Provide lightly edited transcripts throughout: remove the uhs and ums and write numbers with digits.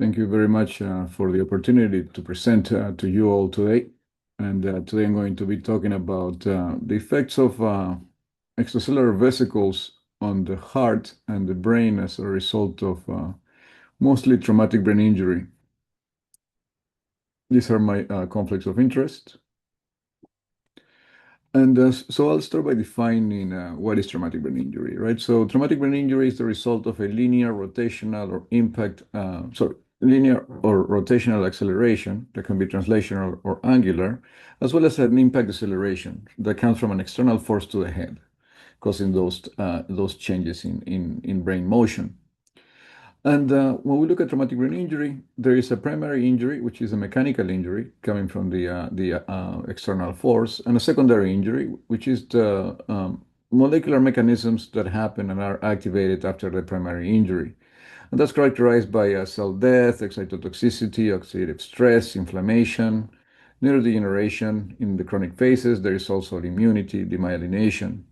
Thank you very much for the opportunity to present to you all today. And today I'm going to be talking about the effects of extracellular vesicles on the heart and the brain as a result of mostly traumatic brain injury. These are my conflicts of interest. And so I'll start by defining what is traumatic brain injury, right? So traumatic brain injury is the result of a linear, rotational, or linear or rotational acceleration that can be translational or angular, as well as an impact deceleration that comes from an external force to the head, causing those changes in brain motion. And when we look at traumatic brain injury, there is a primary injury, which is a mechanical injury coming from the external force, and a secondary injury, which is the molecular mechanisms that happen and are activated after the primary injury. And that's characterized by cell death, excitotoxicity, oxidative stress, inflammation, neurodegeneration. In the chronic phases, there is also immunity, demyelination,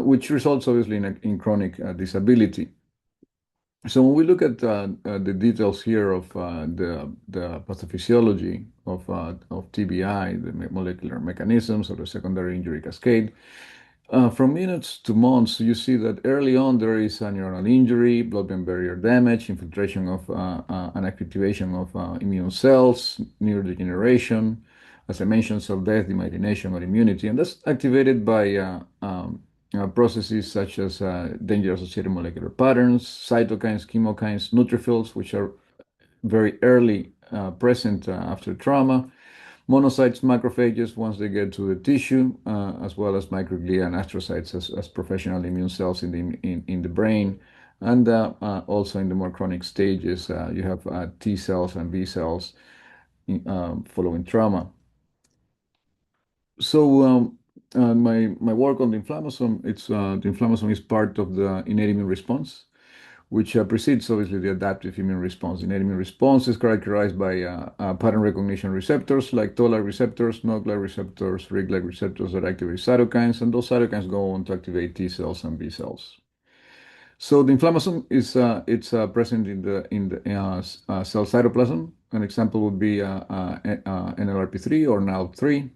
which results obviously in chronic disability. So when we look at the details here of the pathophysiology of TBI, the molecular mechanisms of the secondary injury cascade, from minutes to months, you see that early on there is a neuronal injury, blood-brain barrier damage, infiltration of and activation of immune cells, neurodegeneration, as I mentioned, cell death, demyelination, or immunity, and that's activated by processes such as danger-associated molecular patterns, cytokines, chemokines, neutrophils, which are very early present after trauma, monocytes, macrophages once they get to the tissue, as well as microglia and astrocytes as professional immune cells in the brain. And also in the more chronic stages, you have T cells and B cells following trauma. So my work on the inflammasome, the inflammasome is part of the innate immune response, which precedes obviously the adaptive immune response. The innate immune response is characterized by pattern recognition receptors like toll-like receptors, NOG-like receptors, RIG-like receptors that activate cytokines, and those cytokines go on to activate T cells and B cells. So the inflammasome is present in the cell cytoplasm. An example would be NLRP3 or NALP3.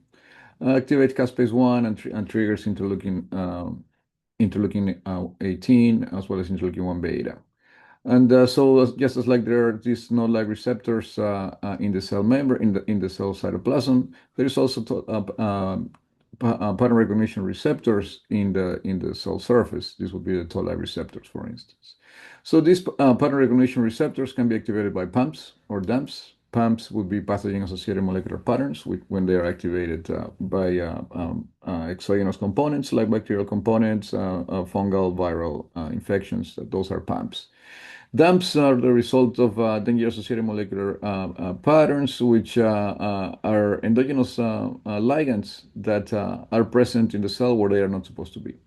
Activates caspase 1 and triggers interleukin 18 as well as interleukin 1 beta. And so just as like there are these node-like receptors in the cell membrane, in the cell cytoplasm, there is also pattern recognition receptors in the cell surface. This would be the toll-like receptors, for instance. So these pattern recognition receptors can be activated by PAMPs or DAMPs. PAMPs would be pathogen-associated molecular patterns when they are activated by exogenous components like bacterial components, fungal, viral infections. Those are PAMPs. DAMPs are the result of danger-associated molecular patterns, which are endogenous ligands that are present in the cell where they are not supposed to be.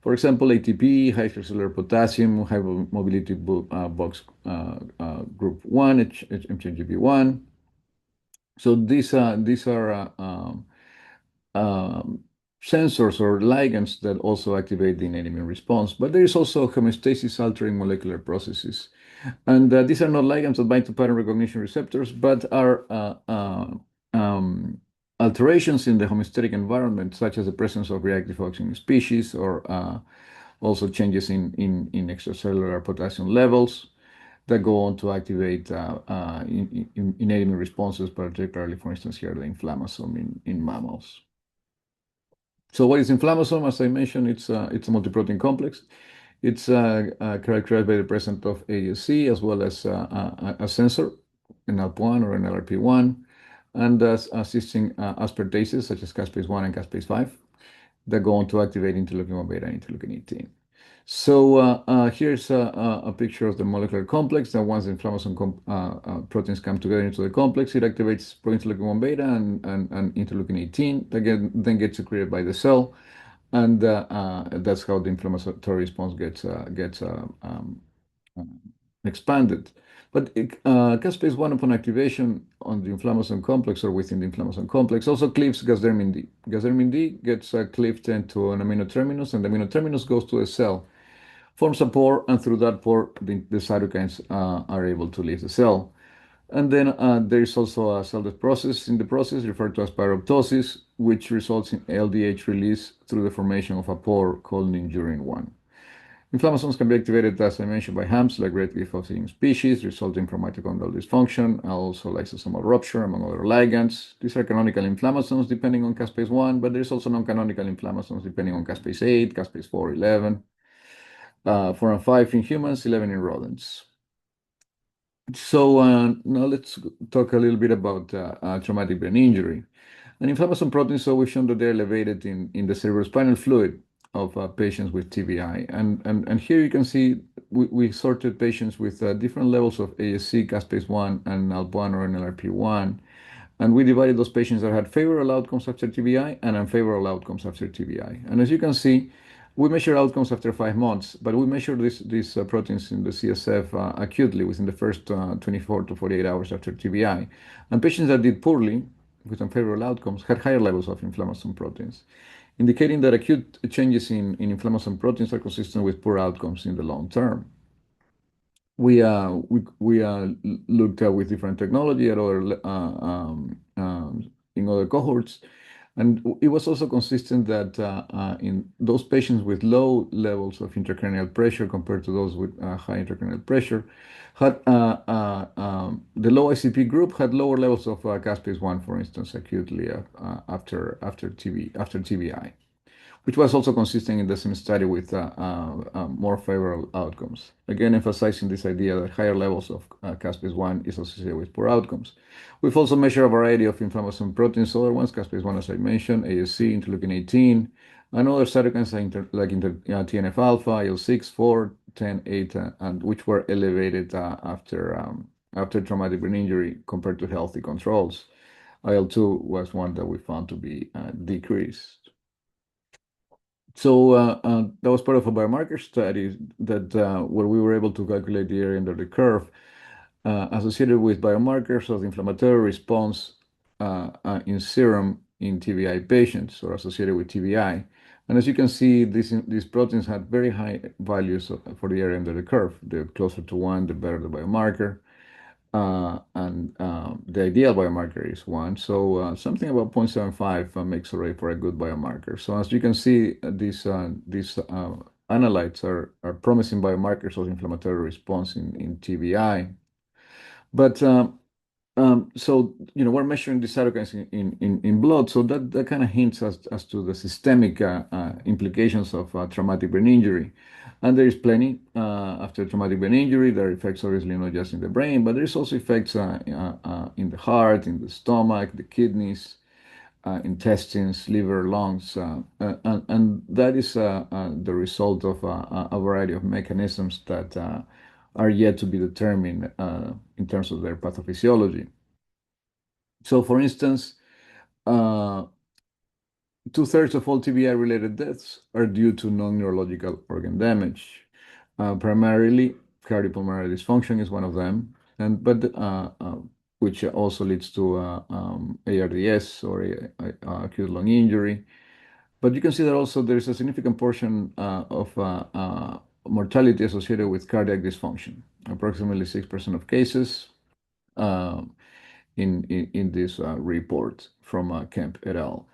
For example, ATP, high extracellular potassium, high mobility box group 1, HMGB1. So these are sensors or ligands that also activate the innate immune response. But there is also homeostasis-altering molecular processes. And these are not ligands that bind to pattern recognition receptors, but are alterations in the homeostatic environment, such as the presence of reactive oxygen species or also changes in extracellular potassium levels that go on to activate innate immune responses, particularly, for instance, here, the inflammasome in mammals. So what is inflammasome? As I mentioned, it's a multiprotein complex. It's characterized by the presence of ASC as well as a sensor, an ALP1 or an LRP1, and assisting aspartases such as caspase 1 and caspase 5 that go on to activate interleukin 1 beta and interleukin 18. So here's a picture of the molecular complex that once the inflammasome proteins come together into the complex, it activates pro-interleukin 1 beta and interleukin 18 that then gets secreted by the cell. And that's how the inflammatory response gets expanded. But caspase 1 upon activation on the inflammasome complex or within the inflammasome complex also cleaves gasdermin D. Gasdermin D gets cleaved into an amino terminus, and the amino terminus goes to a cell forms a pore, and through that pore, the cytokines are able to leave the cell. And then there is also a cell death process in the process referred to as pyroptosis, which results in LDH release through the formation of a pore called Ninjurin 1. Inflammasomes can be activated, as I mentioned, by HAMs, like greatly focusing species, resulting from mitochondrial dysfunction, and also lysosomal rupture, among other ligands. These are canonical inflammasomes depending on caspase 1, but there's also non-canonical inflammasomes depending on caspase 8, caspase 4, 11, 4 and 5 in humans, 11 in rodents. So now let's talk a little bit about traumatic brain injury. And inflammasome proteins, so we've shown that they're elevated in the cerebrospinal fluid of patients with TBI. And here you can see we sorted patients with different levels of ASC, caspase 1, and ALP1 or NLRP1. And we divided those patients that had favorable outcomes after TBI and unfavorable outcomes after TBI. And as you can see, we measure outcomes after 5 months, but we measure these proteins in the CSF acutely within the first 24 to 48 hours after TBI. And patients that did poorly with unfavorable outcomes had higher levels of inflammasome proteins, indicating that acute changes in inflammasome proteins are consistent with poor outcomes in the long term. We looked at with different technology at other in other cohorts, and it was also consistent that in those patients with low levels of intracranial pressure compared to those with high intracranial pressure, had the low ICP group had lower levels of caspase 1, for instance, acutely after TBI, which was also consistent in the same study with more favorable outcomes. Again, emphasizing this idea that higher levels of caspase 1 is associated with poor outcomes. We've also measured a variety of inflammasome proteins, other ones, caspase 1, as I mentioned, ASC, interleukin 18, and other cytokines like TNF alpha, IL-6, 4, 10, 8, and which were elevated after traumatic brain injury compared to healthy controls. IL-2 was one that we found to be decreased. So that was part of a biomarker study that where we were able to calculate the area under the curve associated with biomarkers of inflammatory response in serum in TBI patients or associated with TBI. And as you can see, these proteins had very high values for the area under the curve. The closer to 1, the better the biomarker. And the ideal biomarker is 1. So something about 0.75 makes already for a good biomarker. So as you can see, these analytes are promising biomarkers of inflammatory response in TBI. But so we're measuring the cytokines in blood, so that kind of hints as to the systemic implications of traumatic brain injury. And there is plenty after traumatic brain injury. There are effects obviously not just in the brain, but there's also effects in the heart, in the stomach, the kidneys, intestines, liver, lungs, and that is the result of a variety of mechanisms that are yet to be determined in terms of their pathophysiology. So, for instance, 2/3 of all TBI-related deaths are due to non-neurological organ damage. Primarily, cardiopulmonary dysfunction is one of them, which also leads to ARDS or acute lung injury. But you can see that also there is a significant portion of mortality associated with cardiac dysfunction, approximately 6% of cases in this report from Kemp et al.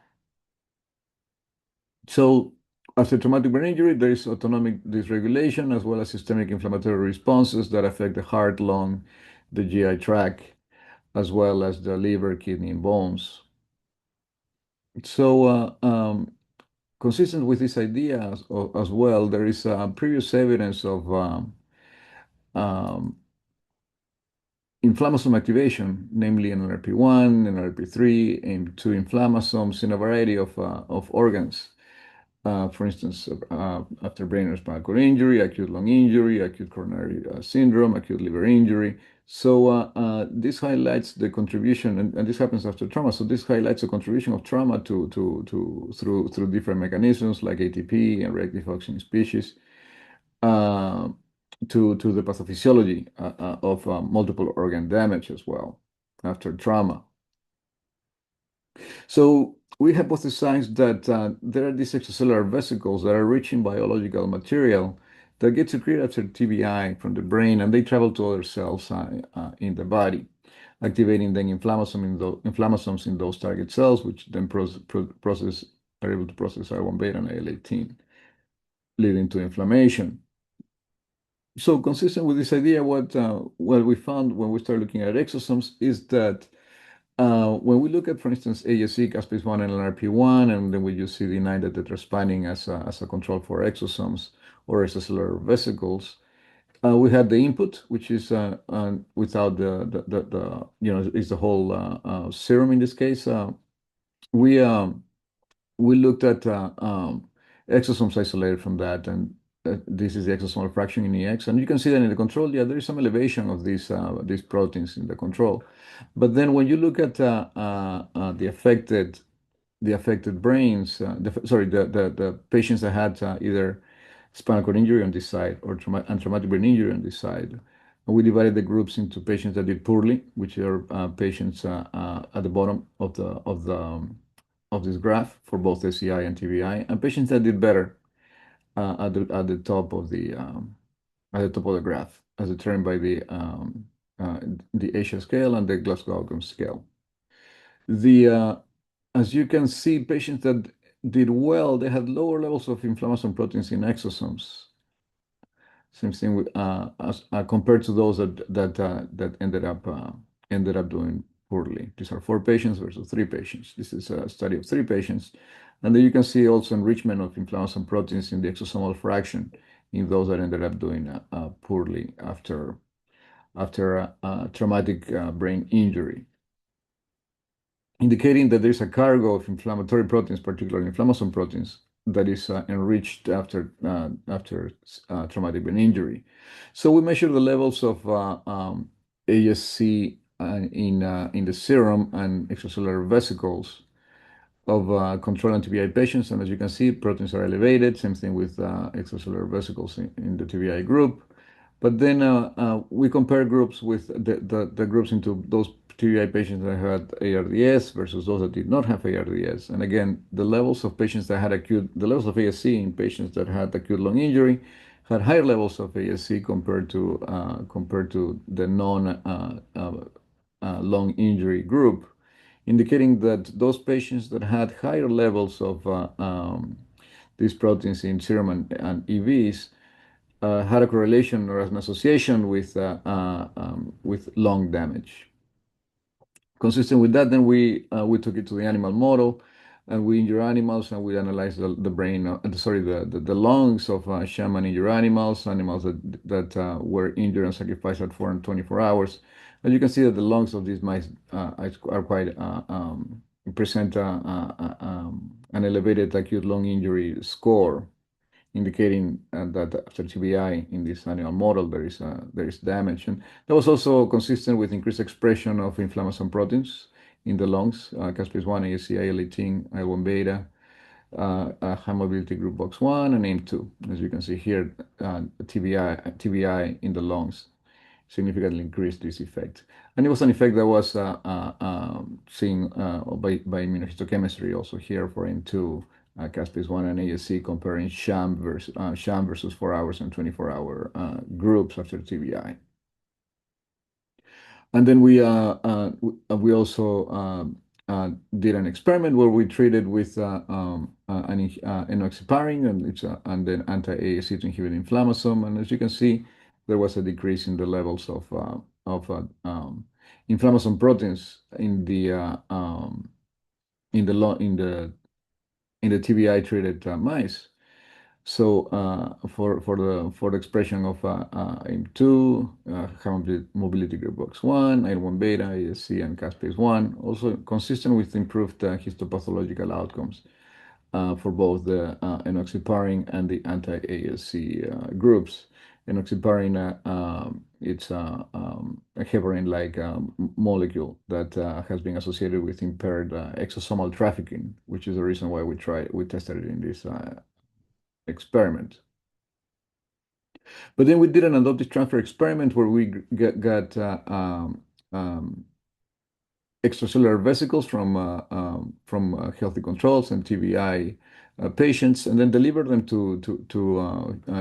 So after traumatic brain injury, there is autonomic dysregulation as well as systemic inflammatory responses that affect the heart, lung, the GI tract, as well as the liver, kidney, and bones. So consistent with this idea as well, there is previous evidence of inflammasome activation, namely NLRP1, NLRP3, AIM2 inflammasomes in a variety of organs. For instance, after brain or spinal cord injury, acute lung injury, acute coronary syndrome, acute liver injury. So this highlights the contribution, and this happens after trauma. So this highlights the contribution of trauma through different mechanisms like ATP and reactive oxygen species to the pathophysiology of multiple organ damage as well after trauma. So we hypothesized that there are these extracellular vesicles that are rich in biological material that get secreted after TBI from the brain, and they travel to other cells in the body, activating then inflammasomes in those target cells, which then are able to process IL-1 beta and IL-18, leading to inflammation. So consistent with this idea, what we found when we started looking at exosomes is that when we look at, for instance, ASC, caspase-1 and NLRP1, and then we just see the innate tetraspanning as a control for exosomes or extracellular vesicles, we had the input, which is without is the whole serum in this case. We we looked at exosomes isolated from that, and this is the exosomal fraction in EX, and you can see that in the control, yeah, there is some elevation of these proteins in the control. But then when you look at the affected brains, the patients that had either spinal cord injury on this side or traumatic brain injury on this side, we divided the groups into patients that did poorly, which are patients at the bottom of this graph for both SCI and TBI, and patients that did better at the top of the graph, as determined by the Asia scale and the Glasgow Outcome scale. As you can see, patients that did well, they had lower levels of inflammasome proteins in exosomes. Same thing as compared to those that ended up doing poorly. These are 4 patients versus 3 patients. This is a study of 3 patients. And then you can see also enrichment of inflammasome proteins in the exosomal fraction in those that ended up doing poorly after traumatic brain injury, indicating that there's a cargo of inflammatory proteins, particularly inflammasome proteins, that is enriched after traumatic brain injury. So we measure the levels of ASC in the serum and extracellular vesicles of control and TBI patients, and as you can see, proteins are elevated. Same thing with extracellular vesicles in the TBI group. But then we compare groups with the groups into those TBI patients that had ARDS versus those that did not have ARDS. And again, the levels of ASC in patients that had acute lung injury had higher levels of ASC compared to the non-lung injury group, indicating that those patients that had higher levels of these proteins in serum and EVs had a correlation or an association with lung damage. Consistent with that, then we took it to the animal model, and we injure animals, and we analyzed the brain, the lungs of sham and injured animals that were injured and sacrificed at 4 and 24 hours. And you can see that the lungs of these mice are quite present an elevated acute lung injury score, indicating that after TBI in this animal model there is damage, and that was also consistent with increased expression of inflammasome proteins in the lungs, caspase-1, ASC, IL-18, IL-1 beta, high mobility group box 1, and AIM2. As you can see here, TBI in the lungs significantly increased this effect, and it was an effect that was seen by immunohistochemistry also here for AIM2. Caspase-1 and ASC comparing sham versus 4 hours and 24-hour groups after TBI. And then we also did an experiment where we treated with enoxaparin and then anti-ASC to inhibit inflammasome. And as you can see, there was a decrease in the levels of inflammasome proteins in the TBI treated mice. So for the expression of AIM2, high mobility group box 1, IL-1 beta, ASC, and caspase-1, also consistent with improved histopathological outcomes for both the enoxaparin and the anti-ASC groups. Enoxaparin, it's a heparin-like molecule that has been associated with impaired exosomal trafficking, which is the reason why we tested it in this experiment. But then we did an adoptive transfer experiment where we got extracellular vesicles from healthy controls and TBI patients and then delivered them to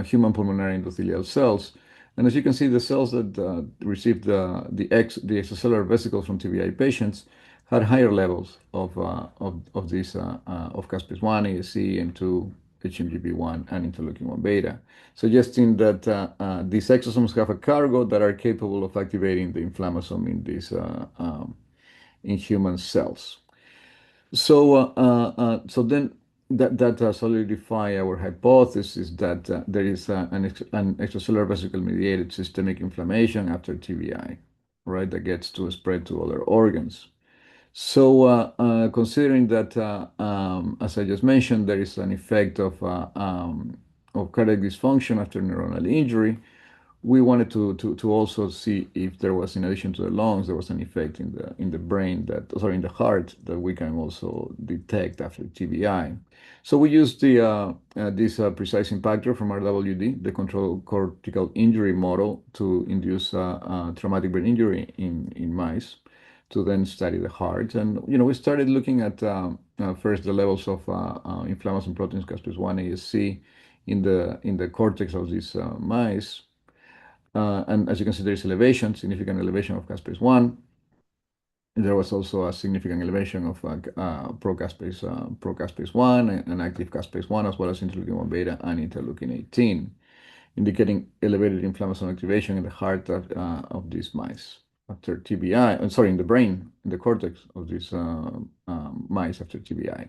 human pulmonary endothelial cells. And as you can see, the cells that received the extracellular vesicles from TBI patients had higher levels of these of caspase-1, ASC, and 2, HMGB1, and interleukin-1 beta, suggesting that these exosomes have a cargo that are capable of activating the inflammasome in these in human cells. So then that solidify our hypothesis that there is an extracellular vesicle mediated systemic inflammation after TBI, right, that gets to spread to other organs. So considering that, as I just mentioned, there is an effect of cardiac dysfunction after neuronal injury, we wanted to also see if there was, in addition to the lungs, there was an effect in the brain in the heart that we can also detect after TBI. So we used this precise impactor from RWD, the control cortical injury model, to induce traumatic brain injury in mice, to then study the heart. And we started looking at first the levels of inflammasome proteins caspase-1 ASC in the cortex of these mice. And as you can see, there is significant elevation of caspase-1. There was also a significant elevation of pro-caspase-1 and active caspase-1, as well as interleukin-1 beta and interleukin-18, indicating elevated inflammasome activation in the heart of these mice after TBI. In the brain, in the cortex of these mice after TBI.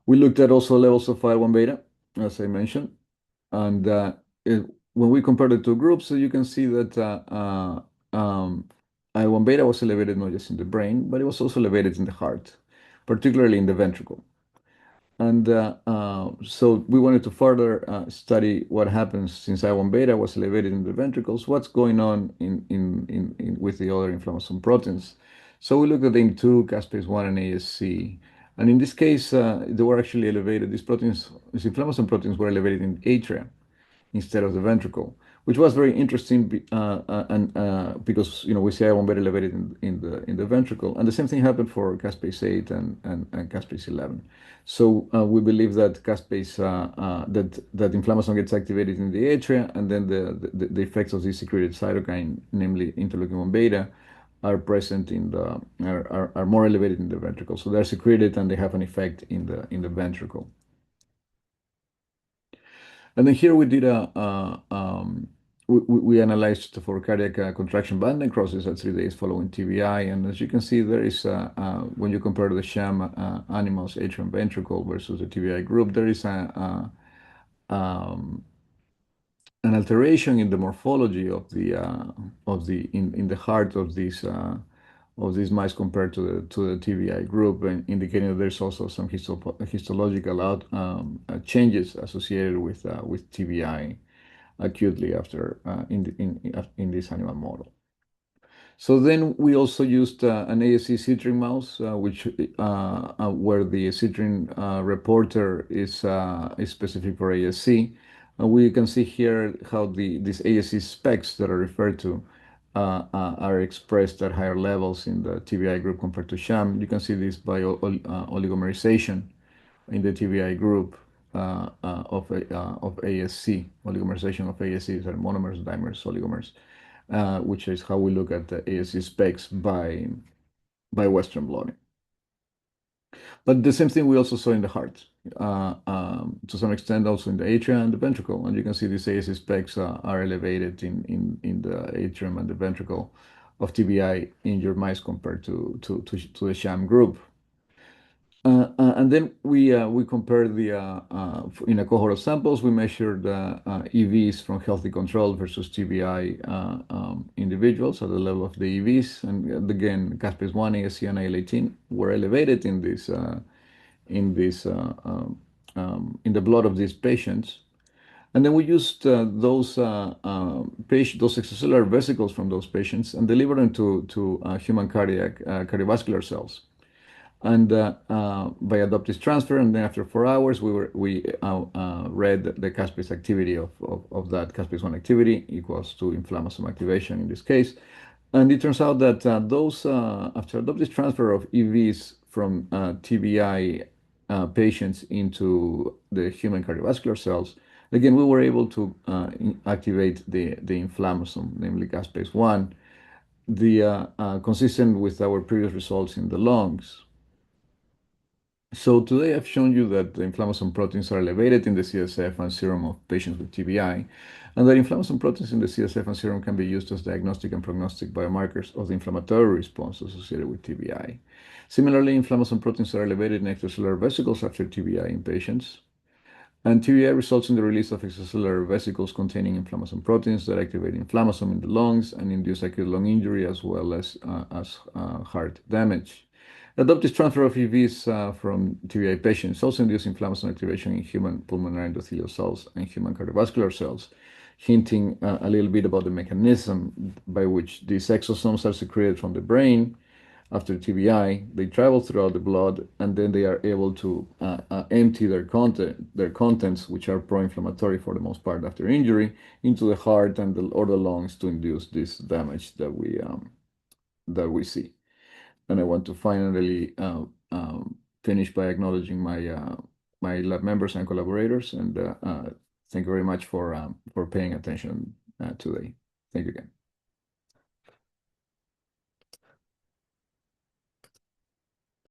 We looked at also levels of IL-1 beta, as I mentioned, and when we compare the two groups, so you can see that IL-1 beta was elevated not just in the brain, but it was also elevated in the heart, particularly in the ventricle. And so we wanted to further study what happens since IL-1 beta was elevated in the ventricles, what's going on with the other inflammasome proteins. So we looked at the IM2, caspase-1, and ASC. And in this case, they were actually elevated. These inflammasome proteins were elevated in atria instead of the ventricle, which was very interesting because we see IL-1 beta elevated in the ventricle, and the same thing happened for caspase-8 and caspase-11. So we believe that caspase that inflammasome gets activated in the atria, and then the effects of this secreted cytokine, namely interleukin-1 beta, are present are more elevated in the ventricle. So they're secreted and they have an effect in the ventricle. And then here we did we analyzed for cardiac contraction band necrosis at 3 days following TBI, and as you can see, there is when you compare the sham animals atrium ventricle versus the TBI group, there is an alteration in the morphology of in the heart of these mice compared to the TBI group, and indicating that there's also some histological changes associated with TBI acutely after in this animal model. So then we also used an ASC citrine mouse, where the citrine reporter is specific for ASC. We can see here how these ASC specs that are referred to are expressed at higher levels in the TBI group compared to sham. You can see this by oligomerization in the TBI group of ASC. Oligomerization of ASCs are monomers, dimers, oligomers, which is how we look at the ASC specs by Western blotting. But the same thing we also saw in the heart, to some extent also in the atria and the ventricle. And you can see these ASC specs are elevated in the atrium and the ventricle of TBI injured mice compared to the sham group. And then we compared in a cohort of samples, we measured EVs from healthy control versus TBI individuals at the level of the EVs. And again, caspase-1, ASC, and IL-18 were elevated in the blood of these patients. And then we used those extracellular vesicles from those patients and delivered them to human cardiovascular cells. And by adoptive transfer, and then after 4 hours, we read the caspase activity of that caspase-1 activity equals to inflammasome activation in this case. And it turns out that those after adoptive transfer of EVs from TBI patients into the human cardiovascular cells, again, we were able to activate the inflammasome, namely caspase-1, consistent with our previous results in the lungs. So today I've shown you that the inflammasome proteins are elevated in the CSF and serum of patients with TBI, and that inflammasome proteins in the CSF and serum can be used as diagnostic and prognostic biomarkers of the inflammatory response associated with TBI. Similarly, inflammasome proteins are elevated in extracellular vesicles after TBI in patients. And TBI results in the release of extracellular vesicles containing inflammasome proteins that activate inflammasome in the lungs and induce acute lung injury as well as heart damage. Adoptive transfer of EVs from TBI patients also induce inflammasome activation in human pulmonary endothelial cells and human cardiovascular cells, hinting a little bit about the mechanism by which these exosomes are secreted from the brain after TBI. They travel throughout the blood, and then they are able to empty their contents, which are pro-inflammatory for the most part after injury, into the heart and or the lungs to induce this damage that we see. And I want to finally finish by acknowledging my lab members and collaborators, and thank you very much for paying attention today. Thank you again.